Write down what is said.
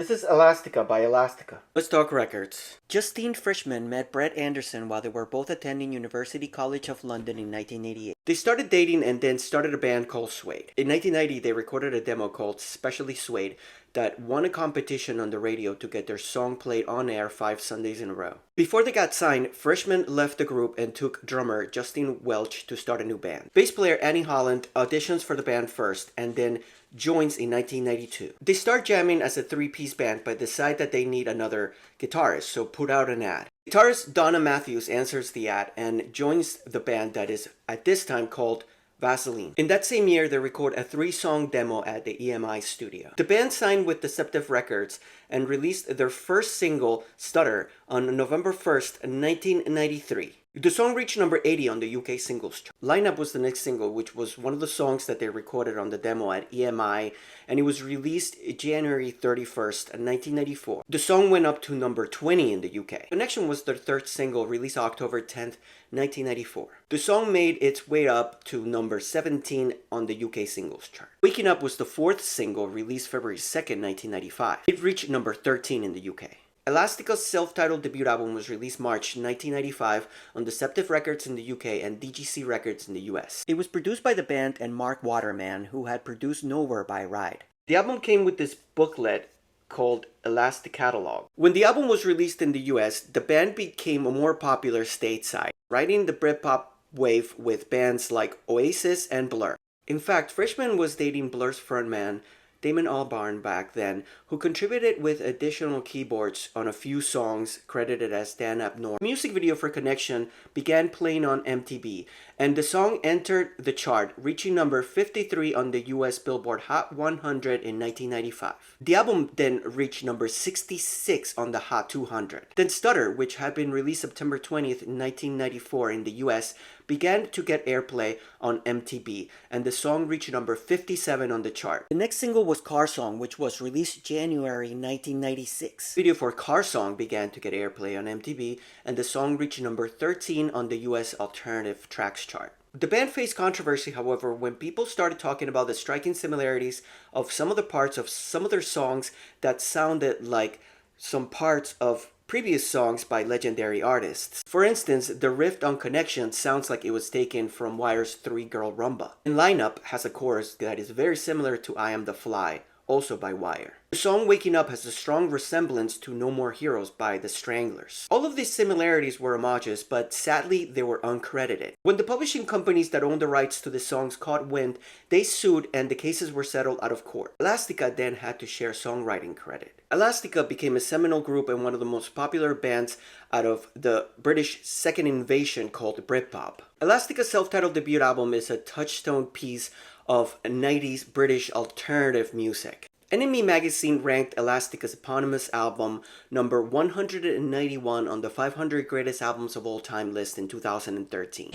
This is Elastica by Elastica. Let's talk records. Justine Frischmann met Brett Anderson while they were both attending University College of London in 1988. They started dating and then started a band called Suede. In 1990, they recorded a demo called Specially Suede that won a competition on the radio to get their song played on air 5 Sundays in a row. Before they got signed, Frischmann left the group and took drummer Justin Welch to start a new band. Bass player Annie Holland auditions for the band first and then joins in 1992. They start jamming as a three-piece band but decide that they need another guitarist, so put out an ad. Guitarist Donna Matthews answers the ad and joins the band that is at this time called Vaseline. In that same year, they record a 3-song demo at the EMI studio. The band signed with Deceptive Records and released their first single, Stutter, on November 1st, 1993. The song reached number 80 on the UK singles chart. Line Up was the next single, which was one of the songs that they recorded on the demo at EMI, and it was released January 31st, 1994. The song went up to number 20 in the UK. Connection was their third single, released October 10th, 1994. The song made its way up to number 17 on the UK singles chart. Waking Up was the fourth single, released February 2nd, 1995. It reached number 13 in the UK. Elastica's self-titled debut album was released March 1995 on Deceptive Records in the UK and DGC Records in the US. It was produced by the band and Mark Waterman, who had produced Nowhere by Ride. The album came with this booklet called Elastic Catalog. When the album was released in the US, the band became more popular stateside, riding the Britpop wave with bands like Oasis and Blur. In fact, Frischmann was dating Blur's frontman Damon Albarn back then, who contributed with additional keyboards on a few songs credited as Dan Abnor. The music video for Connection began playing on MTV, and the song entered the chart, reaching number 53 on the US Billboard Hot 100 in 1995. The album then reached number 66 on the Hot 200. Then Stutter, which had been released September 20th, 1994 in the US, began to get airplay on MTV, and the song reached number 57 on the chart. The next single was Car Song, which was released January 1996. The video for Car Song began to get airplay on MTV, and the song reached number 13 on the US Alternative Tracks chart. The band faced controversy, however, when people started talking about the striking similarities of some of the parts of some of their songs that sounded like some parts of previous songs by legendary artists. For instance, the riff on Connection sounds like it was taken from Wire's 3-Girl Rumba. And Line Up has a chorus that is very similar to I Am the Fly, also by Wire. The song Waking Up has a strong resemblance to No More Heroes by The Stranglers. All of these similarities were homages, but sadly they were uncredited. When the publishing companies that owned the rights to the songs caught wind, they sued and the cases were settled out of court. Elastica then had to share songwriting credit. Elastica became a seminal group and one of the most popular bands out of the British second invasion called Britpop. Elastica's self-titled debut album is a touchstone piece of 90s British alternative music. NME magazine ranked Elastica's eponymous album number 191 on the 500 greatest albums of all time list in 2013.